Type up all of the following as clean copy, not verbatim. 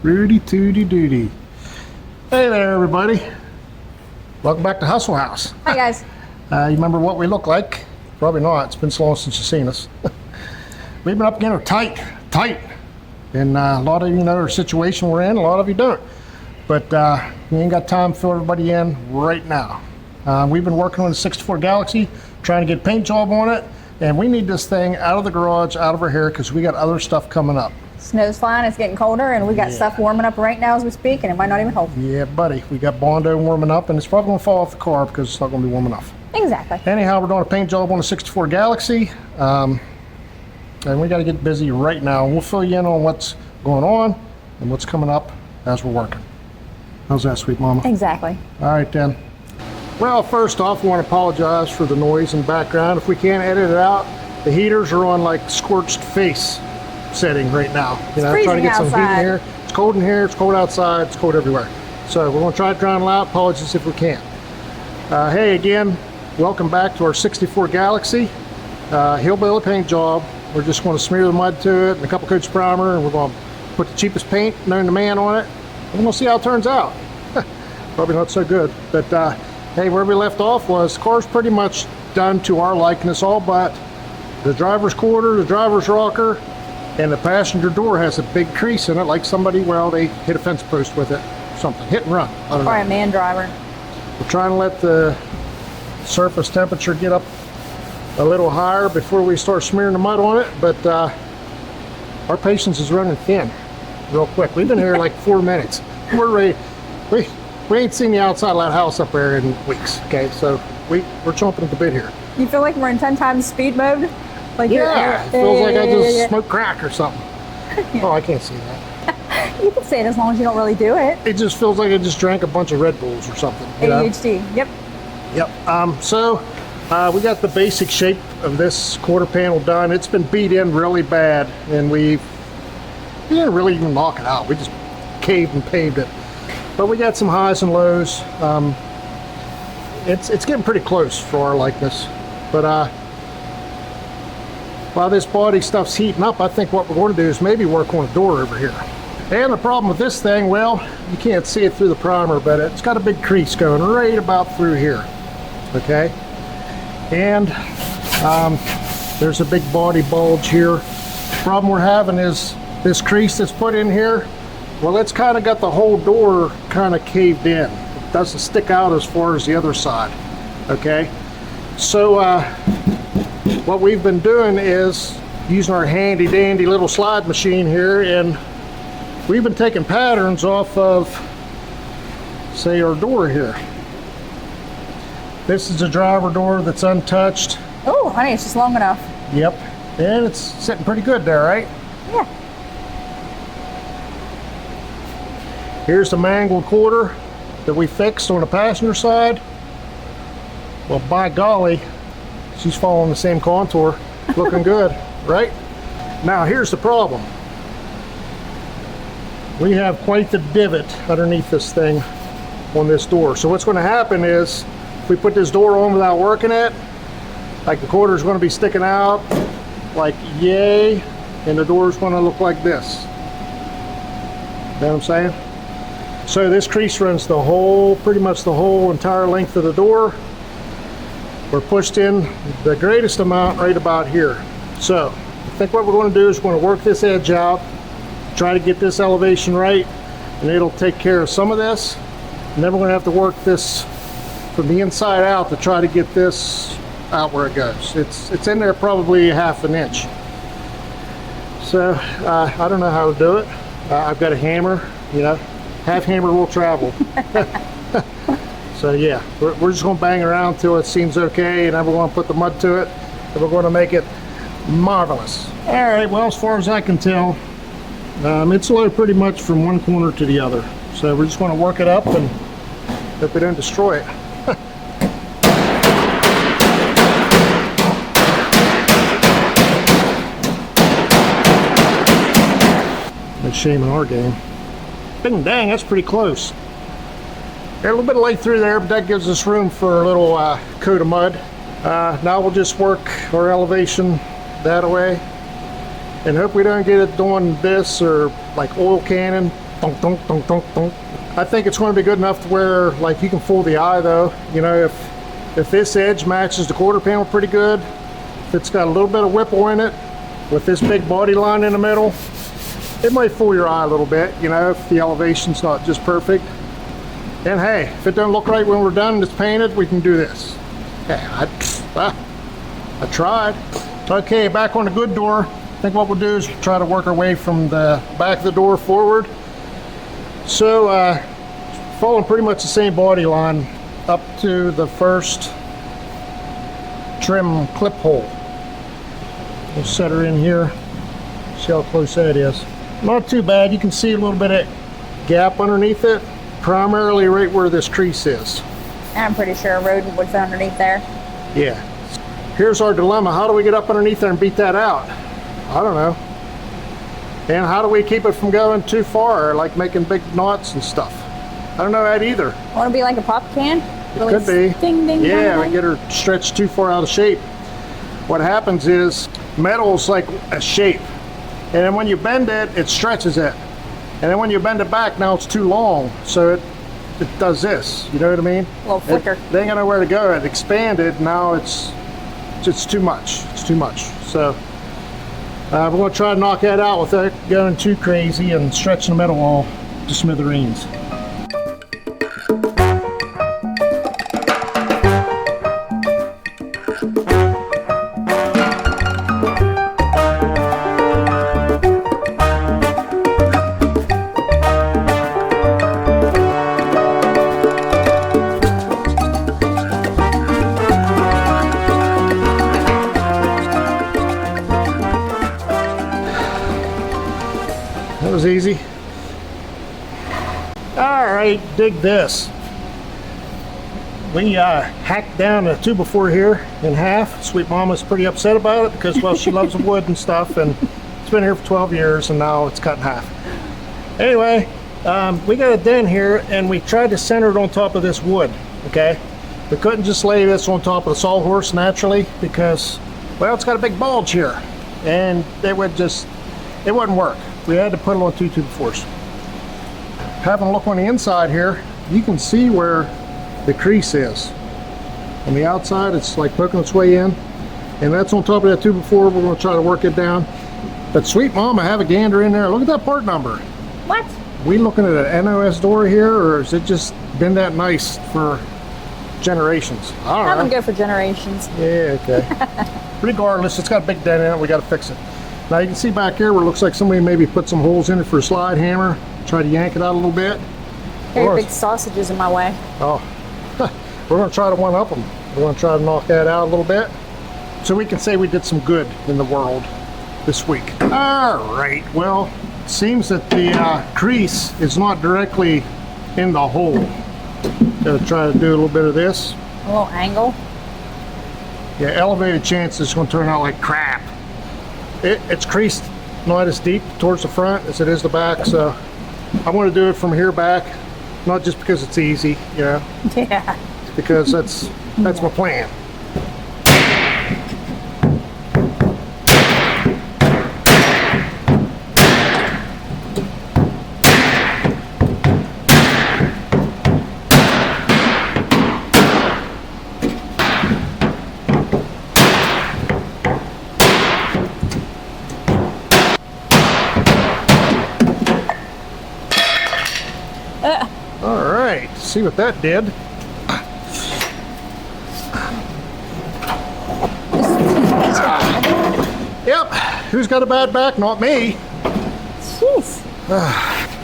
Rudy Tooty Doody. Hey there, everybody. Welcome back to Hustle House. Hi, guys. You remember what we look like? Probably not. It's been so long since you've seen us. We've been up against tight. And a lot of you know the situation we're in, a lot of you don't. But we ain't got time to fill everybody in right now. We've been working on the 64 Galaxie, trying to get paint job on it. And we need this thing out of the garage, out of our hair, because we got other stuff coming up. Snow's flying, it's getting colder, and we got stuff warming up right now as we speak, and it might not even hold. Yeah, buddy. We got Bondo warming up, and it's probably going to fall off the car because it's not going to be warm enough. Exactly. Anyhow, we're doing a paint job on the 64 Galaxie, and we got to get busy right now. We'll fill you in on what's going on and what's coming up as we're working. How's that, sweet mama? Exactly. All right, then. Well, first off, we want to apologize for the noise in the background. If we can't edit it out, the heaters are on like scorched face setting right now. You know, trying to get some heat in here. It's cold in here, it's cold outside, it's cold everywhere. So we're going to try to drown it out. Apologies if we can't. Hey, again, welcome back to our 64 Galaxie hillbilly paint job. We're just going to smear the mud to it and a couple coats of primer, and we're going to put the cheapest paint known to man on it. And we're going to see how it turns out. Probably not so good, but hey, where we left off was the car's pretty much done to our likeness, all but the driver's quarter, the driver's rocker, and the passenger door has a big crease in it, like somebody, well, they hit a fence post with it, something, hit and run. I don't know. Or a man driver. We're trying to let the surface temperature get up a little higher before we start smearing the mud on it, but our patience is running thin real quick. We've been here like 4 minutes. We're ready. We ain't seen the outside of that house up there in weeks, okay? So we're chomping at the bit here. You feel like we're in 10 times speed mode? Like yeah, it feels like I just smoked crack or something. Yeah. Oh, I can't see that. You can say it as long as you don't really do it. It just feels like I just drank a bunch of Red Bulls or something. ADHD, yep. Yep, so we got the basic shape of this quarter panel done. It's been beat in really bad, and we didn't really even knock it out. We just caved and paved it. But we got some highs and lows. It's getting pretty close for our likeness. But while this body stuff's heating up, I think what we're going to do is maybe work on a door over here. And the problem with this thing, well, you can't see it through the primer, but it's got a big crease going right about through here. Okay? And there's a big body bulge here. The problem we're having is this crease that's put in here, well, it's kind of got the whole door kind of caved in. It doesn't stick out as far as the other side. Okay? So what we've been doing is using our handy dandy little slide machine here, and we've been taking patterns off of, say, our door here. This is a driver door that's untouched. Oh, honey, it's just long enough. Yep, and it's sitting pretty good there, right? Yeah. Here's the mangled quarter that we fixed on the passenger side. Well, by golly, she's following the same contour, looking good, right? Now, here's the problem. We have quite the divot underneath this thing on this door. So what's going to happen is, if we put this door on without working it, like the quarter is going to be sticking out like yay, and the door is going to look like this. You know what I'm saying? So this crease runs the whole, pretty much the whole entire length of the door. We're pushed in the greatest amount right about here. So I think what we're going to do is we're going to work this edge out, try to get this elevation right, and it'll take care of some of this. And then we're going to have to work this from the inside out to try to get this out where it goes. It's in there probably ½ an inch. So I don't know how to do it. I've got a hammer, you know, half hammer will travel. So yeah, we're just going to bang around till it seems okay, and then we're going to put the mud to it, and we're going to make it marvelous. All right, well, as far as I can tell, it's low pretty much from one corner to the other. So we're just going to work it up and hope we don't destroy it. No shame in our game. Ding dang, that's pretty close. They're a little bit late through there, but that gives us room for a little coat of mud. Now we'll just work our elevation that way and hope we don't get it doing this or like oil cannon Dunk, dunk, dunk, dunk, dunk. I think it's going to be good enough to where like you can fool the eye though. You know, if this edge matches the quarter panel pretty good, if it's got a little bit of whipple in it with this big body line in the middle, it might fool your eye a little bit, you know, if the elevation's not just perfect. And hey, if it doesn't look right when we're done and it's painted, we can do this. Yeah, I tried. Okay, back on the good door. I think what we'll do is try to work our way from the back of the door forward. So, following pretty much the same body line up to the first trim clip hole. We'll set her in here. See how close that is. Not too bad. You can see a little bit of gap underneath it, primarily right where this crease is. I'm pretty sure a rodent was underneath there. Yeah. Here's our dilemma. How do we get up underneath there and beat that out? I don't know. And how do we keep it from going too far, like making big knots and stuff? I don't know that either. Want to be like a pop can? It could be. Ding, ding, yeah, ding. we get her stretched too far out of shape. What happens is metal's like a shape. And then when you bend it, it stretches it. And then when you bend it back, now it's too long. So it does this. You know what I mean? A little flicker. They ain't got nowhere to go. It expanded. Now it's just too much. It's too much. So we're going to try to knock that out without going too crazy and stretching the metal all to smithereens. That was easy. All right, dig this. We hacked down the 2x4 here in half. Sweet Mama's pretty upset about it because, well, she loves wood and stuff, and it's been here for 12 years, and now it's cut in half. Anyway, we got a den here, and we tried to center it on top of this wood, okay? We couldn't just lay this on top of the sawhorse naturally because, well, it's got a big bulge here, and it wouldn't work. We had to put it on 2 2x4s. Having a look on the inside here, you can see where the crease is. On the outside, it's like poking its way in, and that's on top of that 2x4. We're going to try to work it down. But Sweet Mama, have a gander in there. Look at that part number. What? We looking at an NOS door here, or has it just been that nice for generations? I don't know. Have them go for generations. Yeah, okay. Regardless, it's got a big dent in it. We got to fix it. Now you can see back here where it looks like somebody maybe put some holes in it for a slide hammer. Try to yank it out a little bit. Very big sausages in my way. Oh, we're going to try to one-up them. We're going to try to knock that out a little bit so we can say we did some good in the world this week. All right, well, it seems that the crease is not directly in the hole. Got to try to do a little bit of this. A little angle. Yeah, elevated chance it's going to turn out like crap. It's creased not as deep towards the front as it is the back, so I want to do it from here back, not just because it's easy, you know. Yeah. Because that's my plan. All right, see what that did. Yep, who's got a bad back? Not me. Jeez.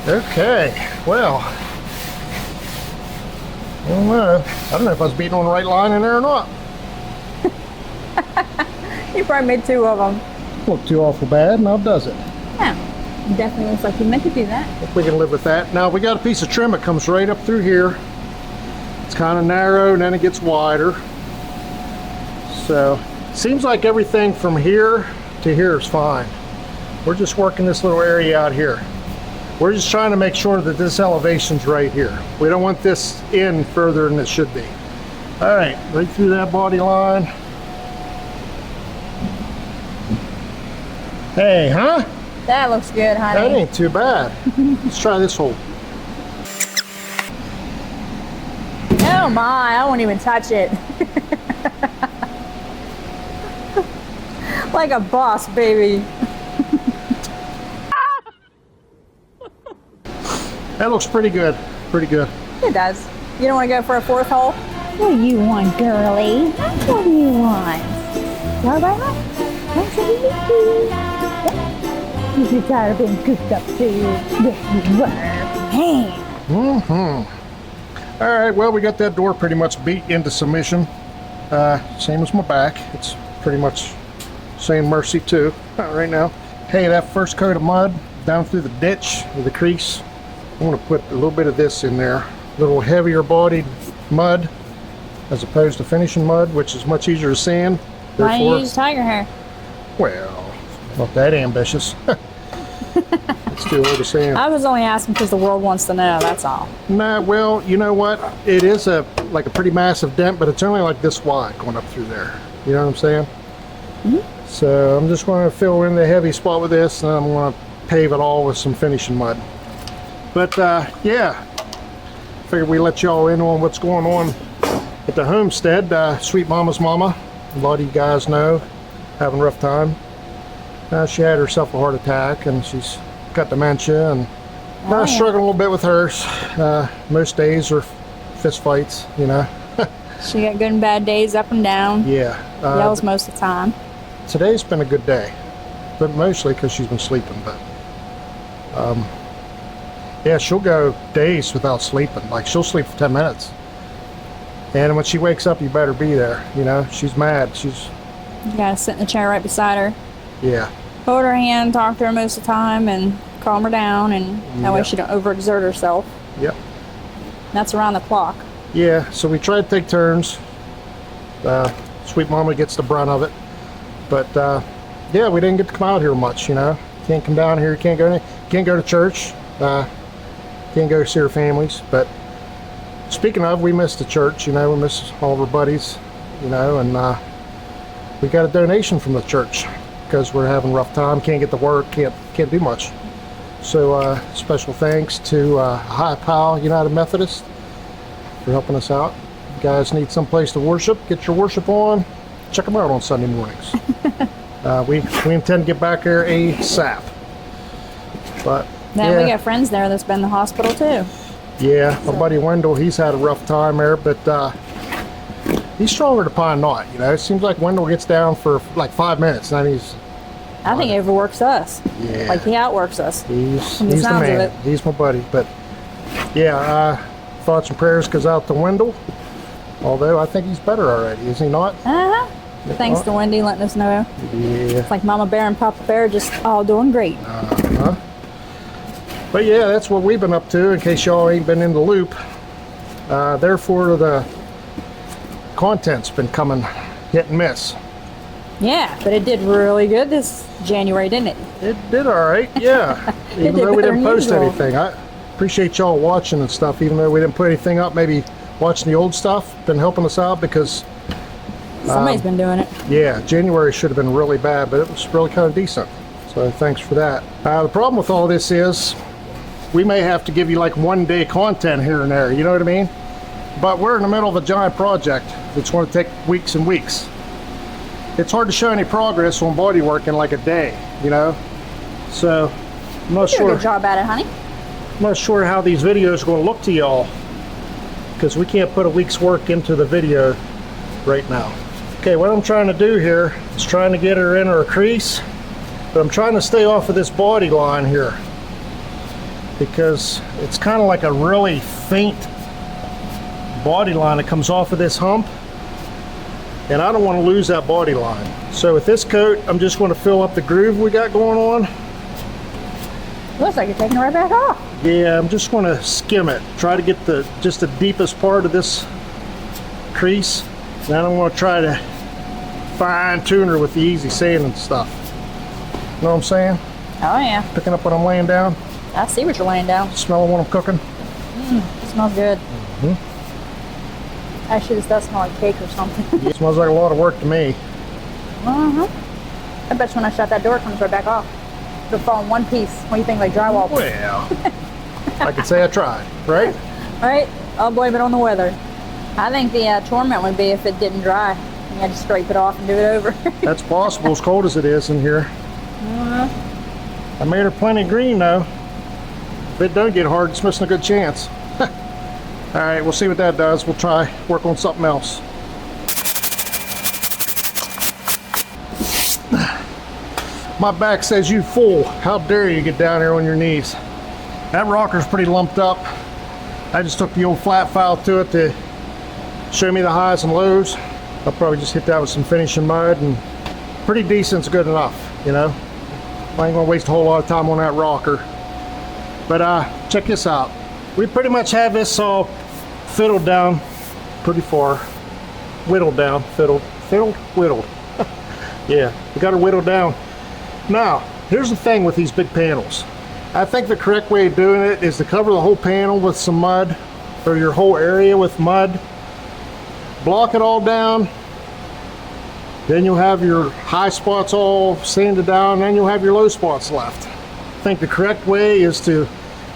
Okay, well, I don't know. I don't know if I was beating on the right line in there or not. You probably made 2 of them. Look too awful bad, now does it? Yeah. Definitely looks like you meant to do that. I think we can live with that. Now we got a piece of trim that comes right up through here. It's kind of narrow and then it gets wider. So seems like everything from here to here is fine. We're just working this little area out here. We're just trying to make sure that this elevation's right here. We don't want this in further than it should be. All right, right through that body line. Hey, huh? That looks good, honey. That ain't too bad. Let's try this hole. Oh my, I won't even touch it. Like a boss, baby. That looks pretty good. Pretty good. It does. You don't want to go for a fourth hole? What do you want, girlie? What do you want? Robot? You're tired of being cooped up too. Yes, you were. Hey. Mm-hmm. All right, well, we got that door pretty much beat into submission. Same as my back. It's pretty much saying mercy too right now. Hey, that first coat of mud down through the ditch with the crease, I'm gonna put a little bit of this in there. A little heavier bodied mud as opposed to finishing mud, which is much easier to sand. Why don't you use tiger hair? Well, not that ambitious. It's too old to sand. I was only asking because the world wants to know, that's all. Nah, well, you know what? It is like a pretty massive dent, but it's only like this wide going up through there. You know what I'm saying? Mm-hmm. So I'm just going to fill in the heavy spot with this, and I'm going to pave it all with some finishing mud. But yeah, figured we let y'all in on what's going on at the homestead. Sweet Mama's mama, a lot of you guys know, having a rough time. She had herself a heart attack, and she's got dementia, and struggling a little bit with hers. Most days are fist fights, you know. She got good and bad days, up and down. Yeah. Yells most of the time. Today's been a good day, but mostly because she's been sleeping. But yeah, she'll go days without sleeping. Like, she'll sleep for 10 minutes, and when she wakes up, you better be there. You know, she's mad. You gotta sit in the chair right beside her. Yeah. Hold her hand, talk to her most of the time, and calm her down, and that way she don't overexert herself. Yep. That's around the clock. Yeah, so we try to take turns. Sweet Mama gets the brunt of it. But yeah, we didn't get to come out here much, you know. Can't come down here, can't go to church, can't go see our families. But speaking of, we missed the church, you know, we missed all of our buddies, you know, and we got a donation from the church because we're having a rough time, can't get to work, can't do much. So special thanks to High Pal United Methodist for helping us out. You guys need someplace to worship, get your worship on, check them out on Sunday mornings. We intend to get back there ASAP. But Then we got friends there that's been in the hospital too. Yeah, my buddy Wendell, he's had a rough time there, but he's stronger to pine knot. You know, it seems like Wendell gets down for like 5 minutes, and then he's. I think he overworks us. Yeah. Like he outworks us. He's From the the sounds of man. it. He's my buddy. But yeah, thoughts and prayers goes out to Wendell. Although I think he's better already, is he not? Uh-huh. Thanks to Wendy letting us know. Yeah. It's like Mama Bear and Papa Bear just all doing great. Uh-huh. But yeah, that's what we've been up to, in case y'all ain't been in the loop. Therefore, the content's been coming hit and miss. Yeah, but it did really good this January, didn't it? It did all right, yeah. Even did though we better didn't than post usual. anything. I appreciate y'all watching and stuff, even though we didn't put anything up. Maybe watching the old stuff, been helping us out, because Somebody's been doing it. yeah, January should have been really bad, but it was really kind of decent. So thanks for that. The problem with all this is we may have to give you like 1 day content here and there, you know what I mean? But we're in the middle of a giant project that's going to take weeks and weeks. It's hard to show any progress on bodywork in like a day, you know? So I'm not You did a sure. good job at it, honey. I'm not sure how these videos are going to look to y'all, because we can't put a week's work into the video right now. Okay, what I'm trying to do here is trying to get her in her crease, but I'm trying to stay off of this body line here, because it's kind of like a really faint body line that comes off of this hump, and I don't want to lose that body line. So with this coat, I'm just going to fill up the groove we got going on. Looks like you're taking it right back off. Yeah, I'm just going to skim it. Try to get just the deepest part of this crease. Then I'm going to try to fine tune her with the easy sand and stuff. You know what I'm saying? Oh yeah. Picking up what I'm laying down. I see what you're laying down. Smelling what I'm cooking. It smells good. Actually, this does smell like cake or something. It smells like a lot of work to me. Uh-huh. I bet you when I shut that door, it comes right back off. to fall in one piece. What do you think, like drywall? Well, I could say I tried, right? Right? I'll blame it on the weather. I think the torment would be if it didn't dry. You had to scrape it off and do it over. That's possible, as cold as it is in here. I made her plenty green though. If it don't get hard, it's missing a good chance. All right, we'll see what that does. We'll try work on something else. My back says you fool. How dare you get down here on your knees? That rocker's pretty lumped up. I just took the old flat file to it to show me the highs and lows. I'll probably just hit that with some finishing mud, and pretty decent's good enough, you know. I ain't gonna waste a whole lot of time on that rocker. But check this out. We pretty much have this all fiddled down pretty far. Whittled down, fiddled, whittled. Yeah, we got her whittled down. Now, here's the thing with these big panels. I think the correct way of doing it is to cover the whole panel with some mud, or your whole area with mud. Block it all down. Then you'll have your high spots all sanded down, and then you'll have your low spots left. I think the correct way is to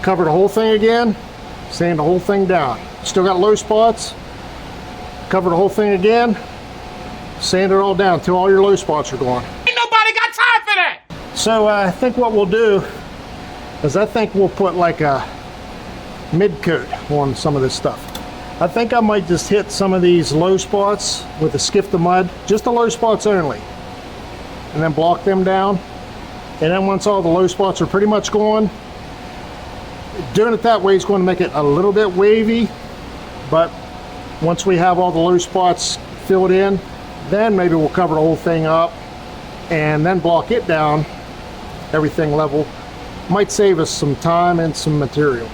cover the whole thing again, sand the whole thing down. Still got low spots, cover the whole thing again, sand it all down till all your low spots are gone. Ain't nobody got time for that! So I think what we'll do is I think we'll put like a mid coat on some of this stuff. I think I might just hit some of these low spots with a skiff of mud, just the low spots only, and then block them down. And then once all the low spots are pretty much gone, doing it that way is going to make it a little bit wavy, but once we have all the low spots filled in, then maybe we'll cover the whole thing up and then block it down, everything level. Might save us some time and some material.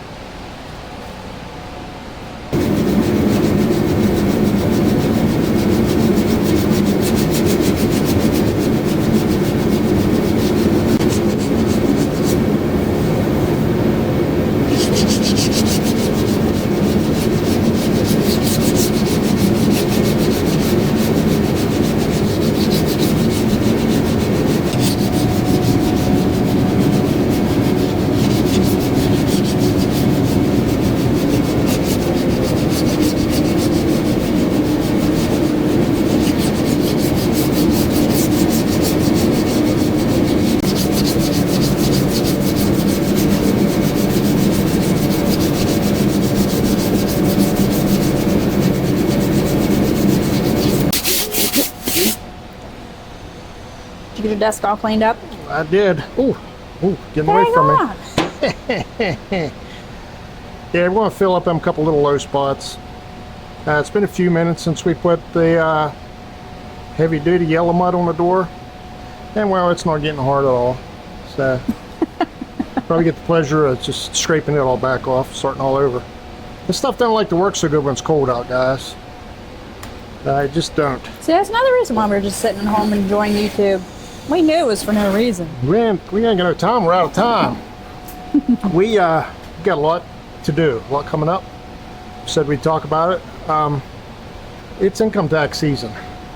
Did you get your desk all cleaned up? I did. Ooh, getting away from me. Yeah, we're going to fill up them couple little low spots. It's been a few minutes since we put the heavy duty yellow mud on the door, and well, it's not getting hard at all. So probably get the pleasure of just scraping it all back off, starting all over. This stuff don't like to work so good when it's cold out, guys. I just don't. See, that's another reason why we're just sitting at home enjoying YouTube. We knew it was for no reason. We ain't got no time. We're out of time. We got a lot to do, a lot coming up. Said we'd talk about it. It's income tax season,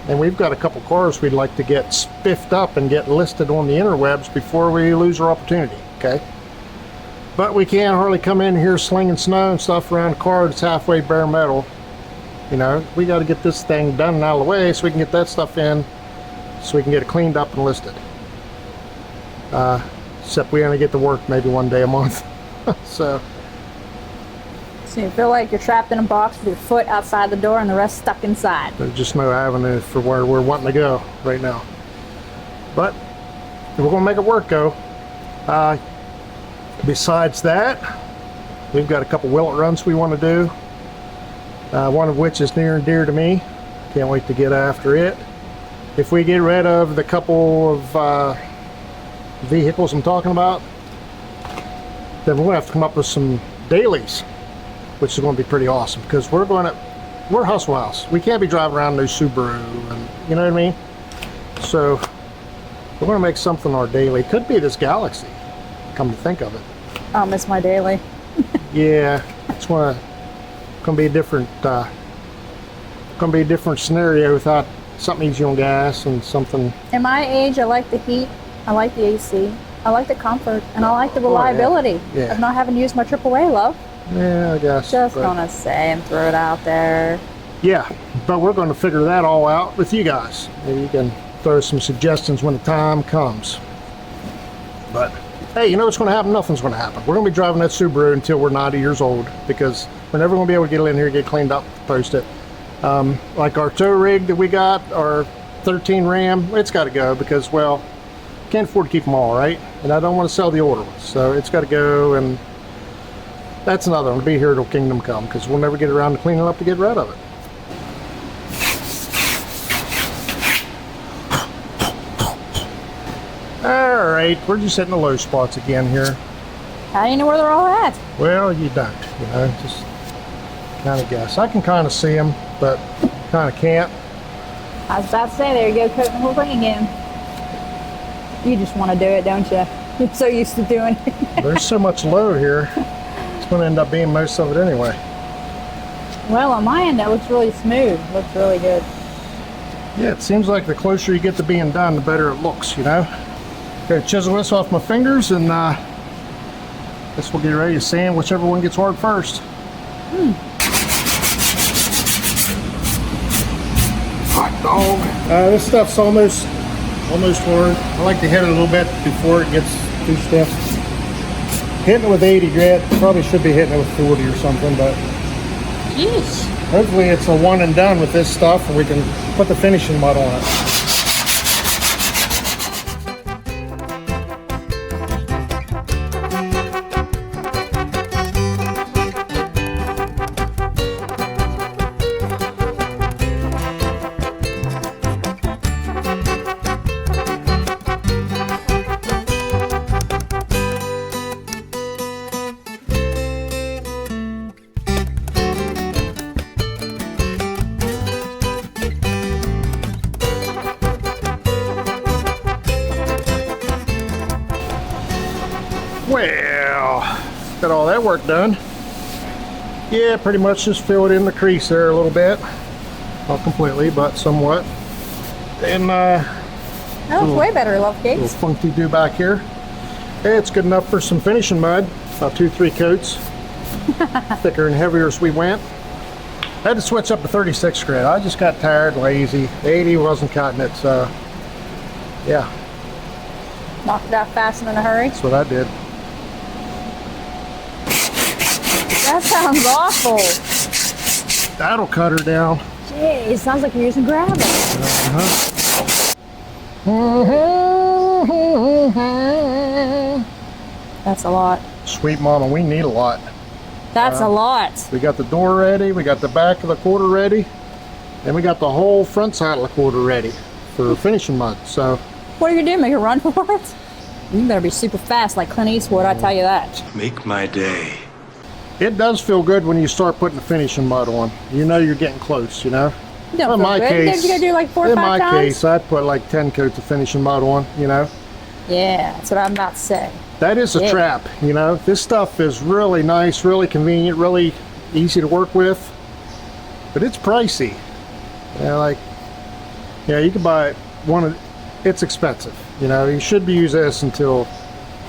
and we've got a couple cars we'd like to get spiffed up and get listed on the interwebs before we lose our opportunity, okay? But we can't hardly come in here slinging snow and stuff around a car that's halfway bare metal. You know, we got to get this thing done and out of the way so we can get that stuff in, so we can get it cleaned up and listed. Except we only get to work maybe one day a month. So you feel like you're trapped in a box with your foot outside the door and the rest stuck inside. there's just no avenue for where we're wanting to go right now. But we're going to make it work, though. Besides that, we've got a couple willet runs we want to do. One of which is near and dear to me. Can't wait to get after it. If we get rid of the couple of vehicles I'm talking about, then we're going to have to come up with some dailies, which is going to be pretty awesome, because we're hustle house. We can't be driving around no Subaru, and you know what I mean? So we're going to make something our daily. Could be this Galaxie, come to think of it. I'll miss my daily. Yeah, it's going to be a different scenario without something easy on gas and something. At my age, I like the heat. I like the AC. I like the comfort, and I like the reliability Yeah. of not having to use my AAA, love. Yeah, I guess. Just but- gonna say and throw it out there. Yeah, but we're going to figure that all out with you guys. Maybe you can throw some suggestions when the time comes. But hey, you know what's going to happen? Nothing's going to happen. We're going to be driving that Subaru until we're 90 years old because we're never going to be able to get it in here, get cleaned up, post it. Like our tow rig that we got, our 13 Ram, it's got to go because, well, can't afford to keep them all, right? And I don't want to sell the older ones, so it's got to go. And that's another one. It'll be here till kingdom come because we'll never get around to cleaning up to get rid of it. All right, we're just hitting the low spots again here. How do you know where they're all at? Well, you don't, you know, just kind of guess. I can kind of see them, but kind of can't. I was about to say, there you go, coating the whole thing again. You just want to do it, don't you? You're so used to doing it. There's so much low here. It's going to end up being most of it anyway. Well, on my end, that looks really smooth. Looks really good. Yeah, it seems like the closer you get to being done, the better it looks, you know. Okay, chisel this off my fingers, and guess we'll get ready to sand whichever one gets hard first. Hot dog. This stuff's almost hard. I like to hit it a little bit before it gets too stiff. Hitting it with 80 grit, probably should be hitting it with 40 or something, but Jeez. hopefully it's a one and done with this stuff, and we can put the finishing mud on it. Well, got all that work done. Yeah, pretty much just filled in the crease there a little bit. Not completely, but somewhat. And That looks way better, love little cakes. funky do back here. Hey, it's good enough for some finishing mud. About 2-3 coats. Thicker and heavier as we went. I had to switch up to 36 grit. I just got tired, lazy. 80 wasn't cutting it, so yeah, Knocked it out fast and in a hurry. that's what I did. That sounds awful. That'll cut her down. Gee, it sounds like you're using gravel. That's a lot. Sweet mama, we need a lot. That's a lot. We got the door ready, we got the back of the quarter ready, and we got the whole front side of the quarter ready for finishing mud. So What are you gonna do? Make a run for it? You better be super fast like Clint Eastwood, I tell you that. Make my day. it does feel good when you start putting the finishing mud on. You know you're getting close, you know? Don't In feel my good. case, Did you gotta do like 4 or in 5 my times? case, I'd put like 10 coats of finishing mud on, you know? Yeah, that's what I'm about to say. That is a Yeah. trap, you know? This stuff is really nice, really convenient, really easy to work with, but it's pricey. You can buy it's expensive, you know? You should be using this until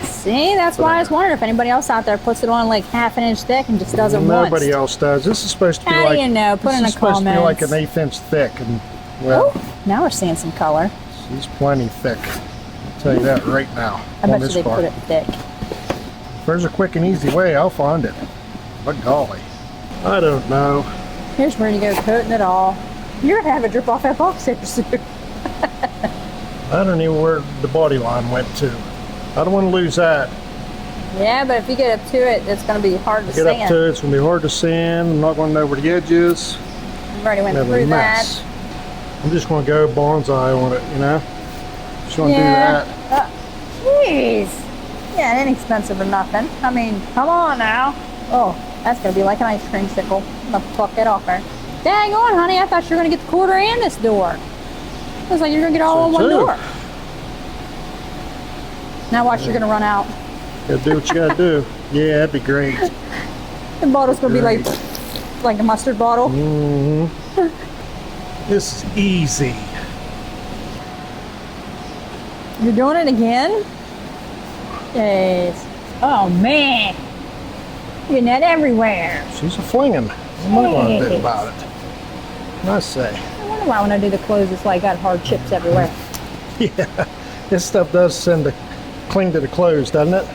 See, that's why I was wondering if anybody else out there puts it on like half an inch thick and just does it once. nobody else does. This is supposed to be How like, do you know? Put this in is the supposed to be like comments. an 1/8 inch thick, and well, Oh, now we're seeing some color. she's plenty thick. I'll tell you that right now. I on bet you this they car. put it thick. If there's a quick and easy way, I'll find it. But golly, I don't know. Here's where you go coating it all. You're gonna have it drip off that box here soon. I don't even know where the body line went to. I don't want to lose that. Yeah, but if you get up to it, it's gonna be hard to Get sand. up to it, it's going to be hard to sand. I'm not going to know where the edge is. I've already went Have a through mess. that. I'm just going to go bonsai on it, you know? Just going to Yeah. do that. Jeez. Yeah, it ain't expensive or nothing. I mean, come on now. Oh, that's gonna be like an ice cream sickle. I'm gonna pluck it off there. Dang on, honey, I thought you were gonna get the quarter and this door. It was like you're gonna get all on one too. door. Now watch, you're gonna run out. Gotta do what you gotta do. Yeah, that'd be great. The bottle's gonna be like a mustard bottle. This is easy. You're doing it again? Jeez. Oh man. Getting that everywhere. She's a flinging. I'm not going to bit about it. I say. I wonder why when I do the clothes it's like got hard chips everywhere. Yeah. This stuff does tend to cling to the clothes, doesn't it?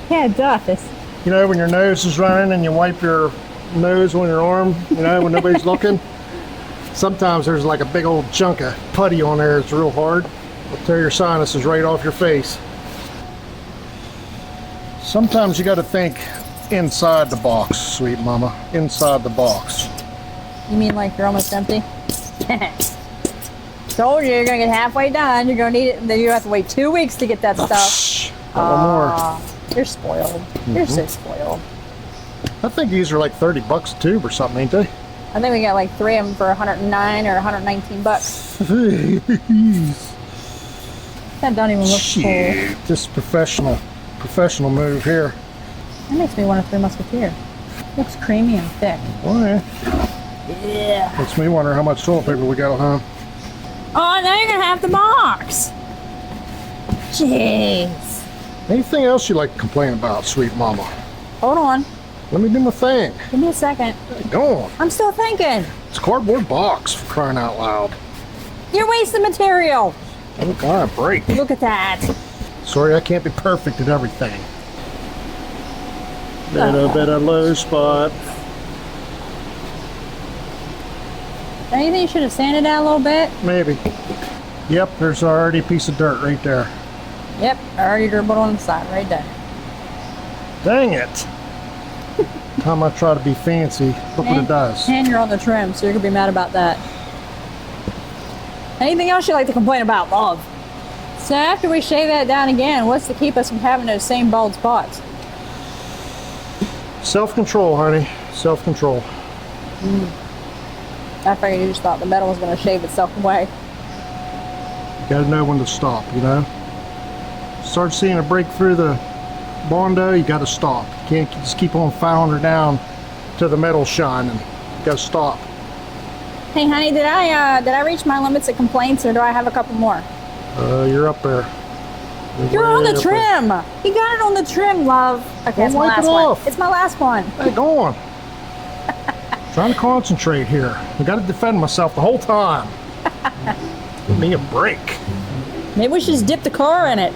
Yeah, it does. You know, when your nose is running and you wipe your nose on your arm, you know, when nobody's looking. Sometimes there's like a big old chunk of putty on there. It's real hard. It'll tear your sinuses right off your face. Sometimes you got to think inside the box, sweet mama. Inside the box. You mean like you're almost empty? Told you, you're gonna get halfway done. You're gonna need it, and then you have to wait 2 weeks to get that stuff. One more. You're spoiled. You're so spoiled. I think these are like 30 bucks a tube or something, ain't they? I think we got like 3 of them for 109 or 119 bucks. That don't even look cool. Shit, this professional move here. That makes me want a Three Musketeer. Looks creamy and thick. Boy, Yeah. makes me wonder how much toilet paper we got at home. Oh, now you're gonna have the box. Jeez. Anything else you like to complain about, sweet mama? Hold on. Let me do my thing. Give me a second. Go on. I'm still thinking. It's a cardboard box, for crying out loud. You're wasting material. Oh, God, break. Look at that. Sorry, I can't be perfect at everything. Little bit of low spot. Don't you think you should have sanded that a little bit? Maybe. Yep, there's already a piece of dirt right there. Yep, I already dribbled on the side right there. Dang it. Time I try to be fancy, look what it does. And you're on the trim, so you're gonna be mad about that. Anything else you like to complain about, love? So after we shave that down again, what's to keep us from having those same bald spots? Self-control, honey. Self-control. I figured you just thought the metal was gonna shave itself away. You gotta know when to stop, you know? Start seeing a break through the Bondo, you gotta stop. You can't just keep on filing her down to the metal shining. You gotta stop. Hey honey, did I reach my limits of complaints or do I have a couple more? You're up there. You're on way the up there. trim! You got it on the trim, love. Okay, it's my wipe it last one. off. It's my last one. Hey, go on. Trying to concentrate here. I gotta defend myself the whole time. Give me a break. Maybe we should just dip the car in it.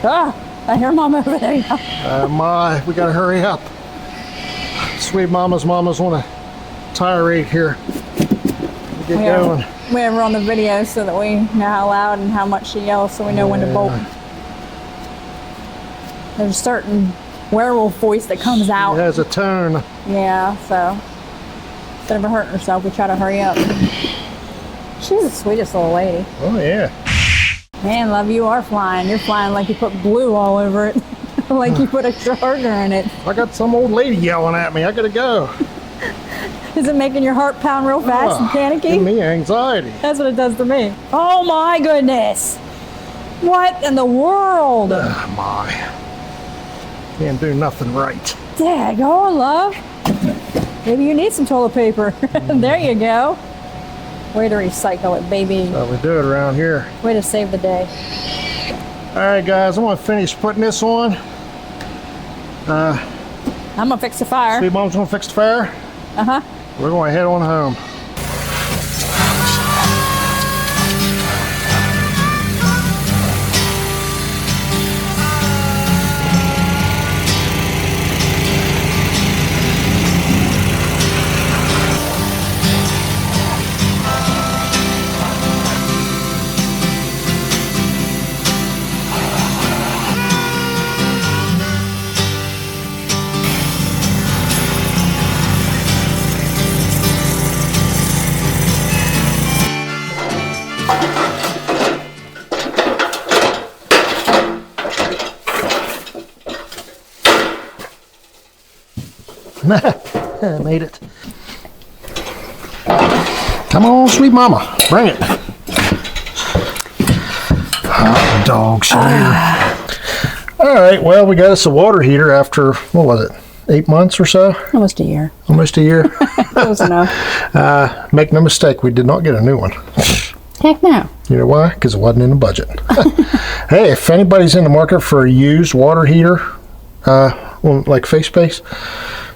Ah, I hear Mom over there. We gotta hurry up. Sweet mama's on a tirade here. Get going. We have her on the video so that we know how loud and how much she yells so we know when to bolt. There's a certain werewolf voice that comes It out. has a tone. Yeah, so instead of her hurting herself, we try to hurry up. She's the sweetest little lady. Oh yeah. Man, love, you are flying. You're flying like you put glue all over it. Like you put extra sugar in it. I got some old lady yelling at me. I gotta go. Is it making your heart pound real fast and panicky? Give me anxiety. That's what it does to me. Oh my goodness. What in the world? My. Can't do nothing right. Daggone, love. Maybe you need some toilet paper. There you go. Way to recycle it, baby. That's how we do it around here. Way to save the day. All right, guys, I'm gonna finish putting this on. I'm gonna fix the fire. Sweet mom's gonna fix the fire. Uh-huh. We're gonna head on home. I made it. Come on, sweet mama, bring it. Hot dog here. All right, well, we got us a water heater after, what was it, 8 months or so? Almost a year. Almost a year. That was enough. Make no mistake, we did not get a new one. Heck no. You know why? Because it wasn't in the budget. Hey, if anybody's in the market for a used water heater, like face space,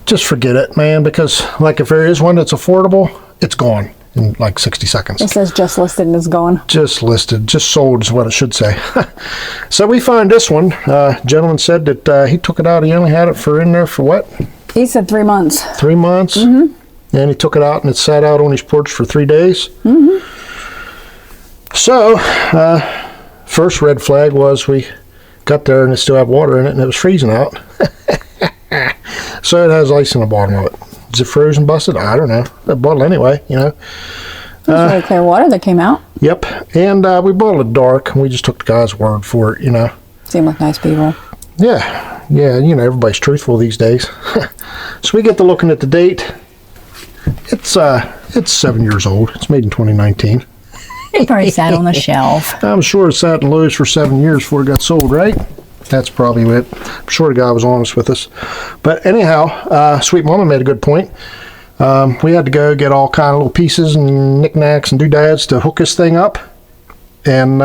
just forget it, man, because like if there is one that's affordable, it's gone in like 60 seconds. It says just listed and it's gone. Just listed, just sold is what it should say. So we found this one. Gentleman said that he took it out. He only had it in there for what? He said 3 months. 3 months? And he took it out and it sat out on his porch for 3 days. So, first red flag was we got there and it still had water in it and it was freezing out. So it has ice in the bottom of it. Is it frozen, busted? I don't know. That bottle anyway, you know. It was really clear water that came out. Yep. And we bottled it dark and we just took the guy's word for it, you know. Seem like nice people. Yeah. Yeah, you know, everybody's truthful these days. So we get to looking at the date. It's 7 years old. It's made in 2019. It probably sat on the shelf. I'm sure it sat in Lowe's for 7 years before it got sold, right? That's probably it. I'm sure the guy was honest with us. But anyhow, Sweet Mama made a good point. We had to go get all kind of little pieces and knickknacks and doodads to hook this thing up. And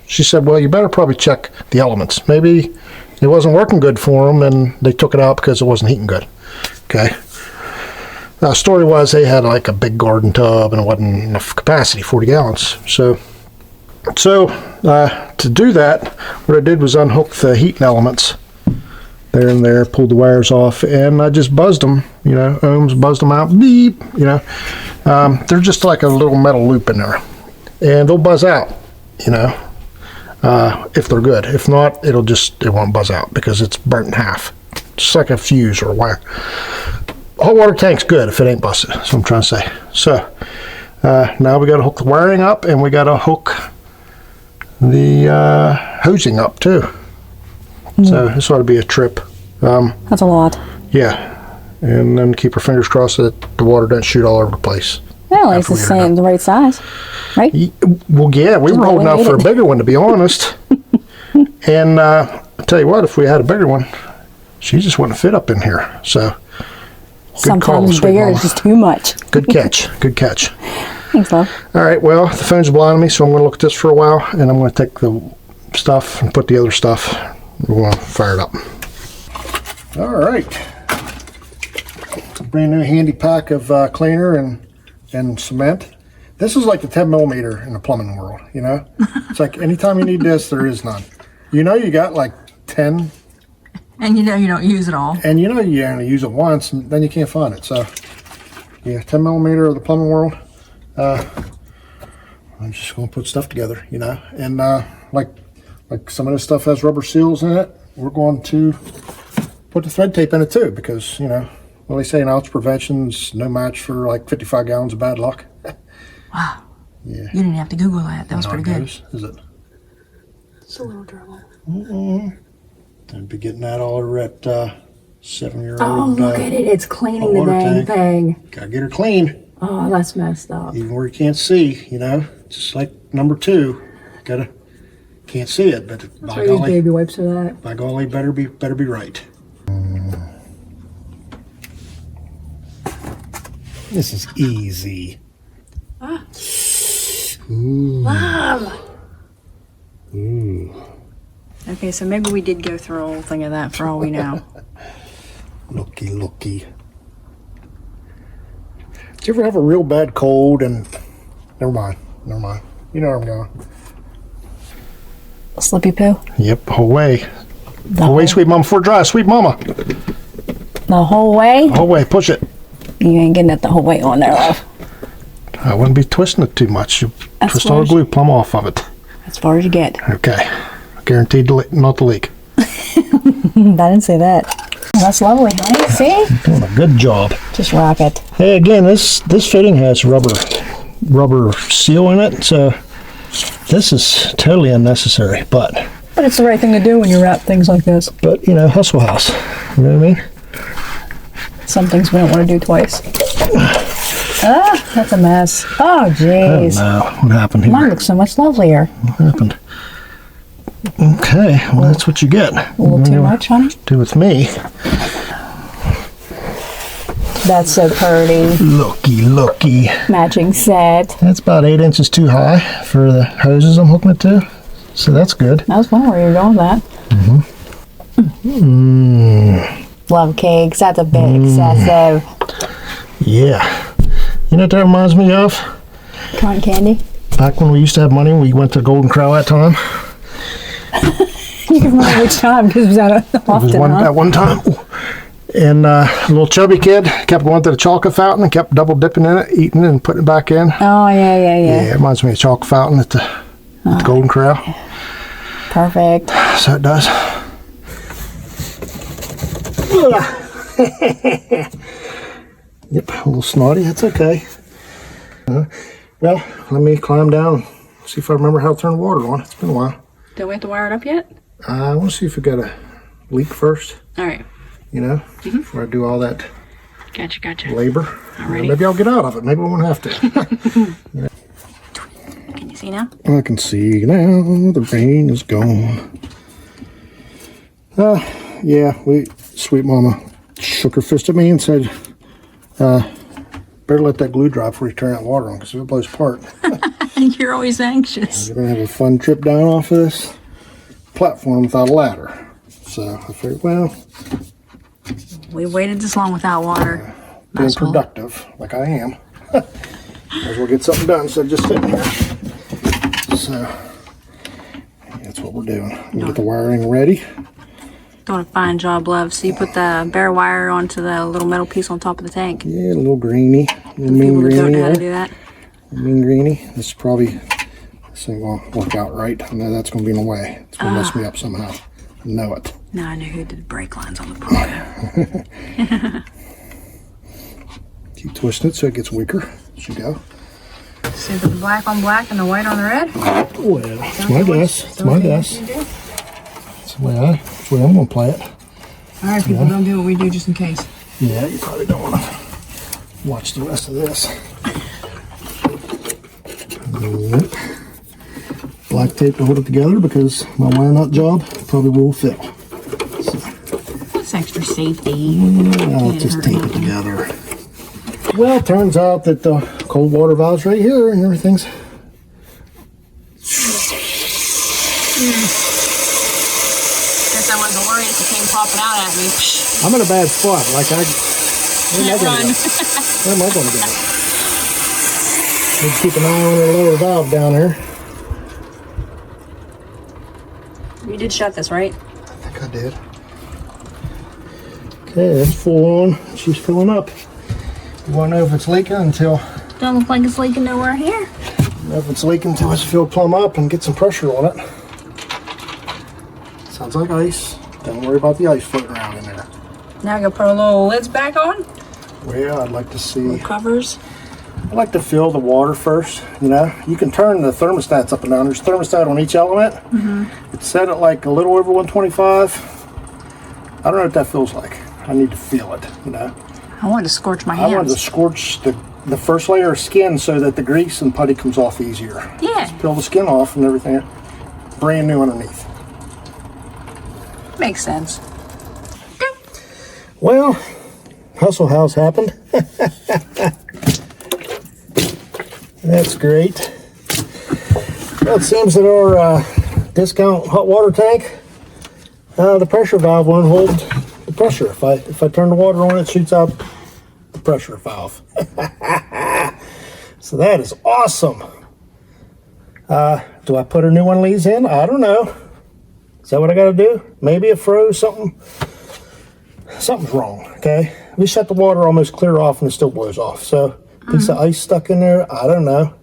she said, well, you better probably check the elements. Maybe it wasn't working good for them and they took it out because it wasn't heating good. Okay. Now, the story was they had like a big garden tub and it wasn't enough capacity, 40 gallons. So to do that, what I did was unhook the heating elements there and there, pulled the wires off, and I just buzzed them, you know, ohms, buzzed them out, beep, you know. They're just like a little metal loop in there. And they'll buzz out, you know, if they're good. If not, it won't buzz out because it's burnt in half. Just like a fuse or a wire. Hot water tank's good if it ain't busted. That's what I'm trying to say. So now we got to hook the wiring up and we got to hook the hosing up too. So this ought to be a trip. That's a lot. Yeah, and then keep our fingers crossed that the water doesn't shoot all over the place. Well, at least it's saying the right size, right? Well, yeah, we were holding out for a bigger one, to be honest. And I'll tell you what, if we had a bigger one, she just wouldn't fit up in here. So. Sometimes bigger is just too much. Good catch. Good catch. Thanks, love. All right, well, the phone's blinding me, so I'm going to look at this for a while, and I'm going to take the stuff and put the other stuff. We're going to fire it up. All right. Brand new handy pack of cleaner and cement. This is like the 10 millimeter in the plumbing world, you know? It's like anytime you need this, there is none. You know you got like 10. And you know you don't use it all. And you know you only use it once, and then you can't find it. So, yeah, 10 millimeter of the plumbing world. I'm just going to put stuff together, you know. And like some of this stuff has rubber seals in it. We're going to put the thread tape in it too, because, you know, well, they say an ounce prevention's no match for like 55 gallons of bad luck. Wow. Yeah. You didn't have to Google that. That was pretty good. Is it? It's a little trouble. I'd be getting that all over at 7-year-old. Oh, look at it. It's cleaning the water dang tank. thing. Gotta get her clean. Oh, that's messed up. Even where you can't see, you know, just like number 2. Can't see it, but That's why I use baby wipes for that. by golly, better be right. This is easy. Ah. Ooh. Mom. Ooh. Okay, so maybe we did go through a whole thing of that for all we know. Looky. Did you ever have a real bad cold and... Never mind. You know where I'm going. Slippy poo? Yep, whole way. Whole way, sweet mama, before it dries. Sweet mama. The whole way? Whole way, push it. You ain't getting it the whole way on there, love. I wouldn't be twisting it too much. You twist all the glue plumb off of it. As far as you get. Okay. Guaranteed not to leak. I didn't say that. Oh, that's lovely, honey. See? Doing a good job. Just rock it. Hey, again, this fitting has rubber seal in it, so this is totally unnecessary, but it's the right thing to do when you wrap things like this. But, you know, hustle house. You know what I mean? Some things we don't want to do twice. Ah, that's a mess. Oh, jeez. Oh, no. What happened here? Mine looks so much lovelier. What happened? Okay, well, that's what you get. A little too much, honey? Do with me. That's so pretty. Looky. Matching set. That's about 8 inches too high for the hoses I'm hooking it to. So that's good. I was wondering where you're going with that. Love cakes. That's a bit excessive. Yeah. You know what that reminds me of? Cotton candy. Back when we used to have money, we went to Golden Crow that time. You can remember which time because it was out often, At one time. And a little chubby kid kept going to the chocolate fountain and kept double dipping in it, eating it and putting it back in. Oh, yeah. Yeah, it reminds me of chocolate fountain at the Golden Crow. Perfect. So it does. Yep, a little snotty. That's okay. Well, let me climb down, see if I remember how to turn the water on. It's been a while. Don't we have to wire it up yet? I want to see if we got a leak first. All right. You know, before I do all that Gotcha. labor. Alrighty. Maybe I'll get out of it. Maybe we won't have to. Can you see now? I can see now the rain is gone. Yeah, sweet mama shook her fist at me and said, better let that glue dry before you turn that water on because if it blows apart. You're always anxious. We're going to have a fun trip down off of this platform without a ladder. So I figured, well, We waited this long without water. being productive, like I am, might as well get something done instead of just sitting here. So that's what we're doing. We get the wiring ready. Doing a fine job, love. So you put the bare wire onto the little metal piece on top of the tank. Yeah, a little greeny, a little mean People that don't greeny. know how to do that. Mean greeny. This ain't gonna work out right. I know that's gonna be in the way. It's gonna mess me up somehow. I know it. Now I know who did brake lines on the Bronco. Keep twisting it so it gets weaker as you go. See the black on black and the white on the red? Well, it's my guess. It's my guess. That's the way I'm gonna play it. All right, people, don't do what we do just in case. Yeah, you probably don't want to watch the rest of this. Black tape to hold it together because my wire nut job probably will fail. It's extra safety. I'll just tape it together. Well, turns out that the cold water valve's right here and everything's... Guess I wasn't worried if it came popping out at me. I'm in a bad spot. Like where am I Run. going to go? Where am I going to go? Need to keep an eye on the lower valve down here. You did shut this, right? I think I did. Okay, that's full on. She's filling up. You won't know if it's leaking until... Don't look like it's leaking nowhere here. If it's leaking until it's filled plumb up and get some pressure on it. Sounds like ice. Don't worry about the ice floating around in there. Now I gotta put a little lids back on. Well, I'd like to see... Covers. I like to fill the water first, you know. You can turn the thermostats up and down. There's a thermostat on each element. It's set at like a little over 125. I don't know what that feels like. I need to feel it, you know. I wanted to scorch my I wanted to hands. scorch the first layer of skin so that the grease and putty comes off easier. Yeah. Just peel the skin off and everything. Brand new underneath. Makes sense. Well, Hustle House happened. That's great. Well, it seems that our discount hot water tank, the pressure valve won't hold the pressure. If I turn the water on, it shoots out the pressure valve. So that is awesome. Do I put a new one of these in? I don't know. Is that what I got to do? Maybe it froze something. Something's wrong, okay? We shut the water almost clear off and it still blows off. So, piece of ice stuck in there, I don't know.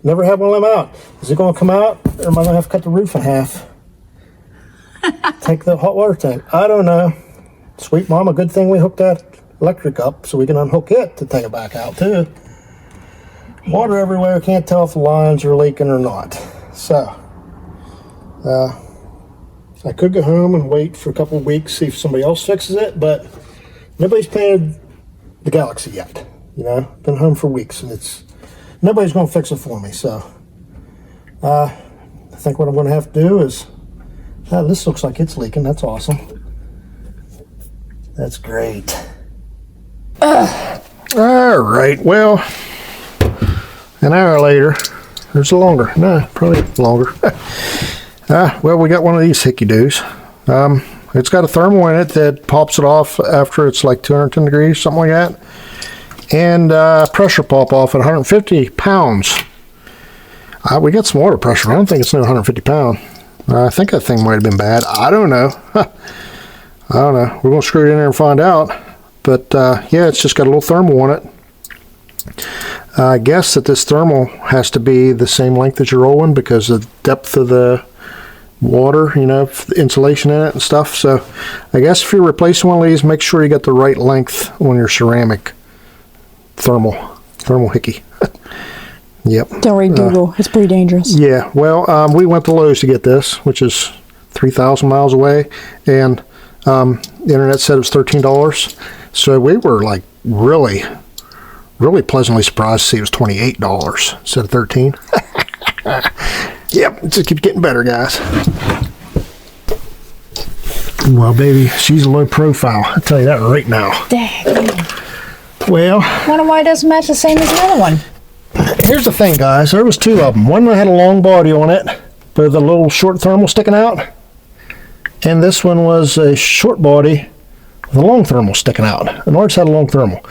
Never had one of them out. Is it going to come out or am I going to have to cut the roof in half? Take the hot water tank. I don't know. Sweet mama, good thing we hooked that electric up so we can unhook it to take it back out too. Water everywhere, can't tell if the lines are leaking or not. So, I could go home and wait for a couple of weeks, see if somebody else fixes it, but nobody's painted the Galaxie yet. You know, been home for weeks, and nobody's going to fix it for me. So I think what I'm going to have to do is, this looks like it's leaking. That's awesome. That's great. All right, well, an hour later, there's longer. No, probably longer. Well, we got one of these hickey-doos. It's got a thermal in it that pops it off after it's like 210 degrees, something like that. And pressure pop off at 150 pounds. We got some water pressure. I don't think it's no 150 pound. I think that thing might have been bad. I don't know. I don't know. We're going to screw it in there and find out. But yeah, it's just got a little thermal on it. I guess that this thermal has to be the same length as your old one because of the depth of the water, you know, the insulation in it and stuff. So I guess if you're replacing one of these, make sure you got the right length on your ceramic thermal hickey. Yep. Don't read Google. It's pretty dangerous. Yeah. Well, we went to Lowe's to get this, which is 3,000 miles away, and the internet said it was $13. So we were like really pleasantly surprised to see it was $28 instead of $13. Yep, it just keeps getting better, guys. Well, baby, she's a low profile. I'll tell you that right now. Dang. Well, Wonder why it doesn't match the same as the other one. here's the thing, guys. There was two of them. One that had a long body on it with a little short thermal sticking out. And this one was a short body with a long thermal sticking out. And ours had a long thermal.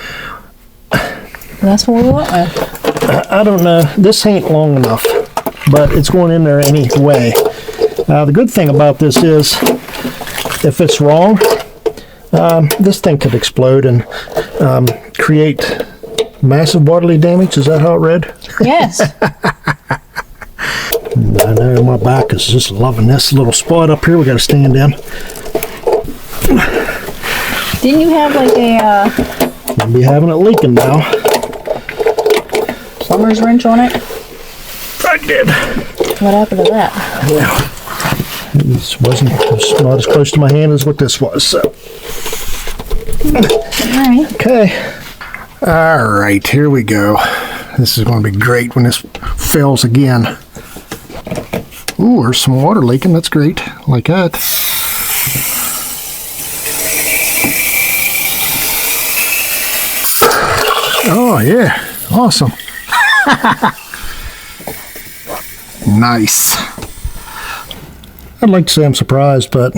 That's what we went with. I don't know. This ain't long enough, but it's going in there anyway. The good thing about this is, if it's wrong, this thing could explode and create massive bodily damage. Is that how it read? Yes. I know my back is just loving this little spot up here we got to stand in. Didn't you have like a I'll be having it leaking now. plumber's wrench on it? I did. What happened to that? Yeah. It's not as close to my hand as what this was. So. Alright. Okay. All right, here we go. This is going to be great when this fails again. Ooh, there's some water leaking. That's great. Like that. Oh, yeah. Awesome. Nice. I'd like to say I'm surprised, but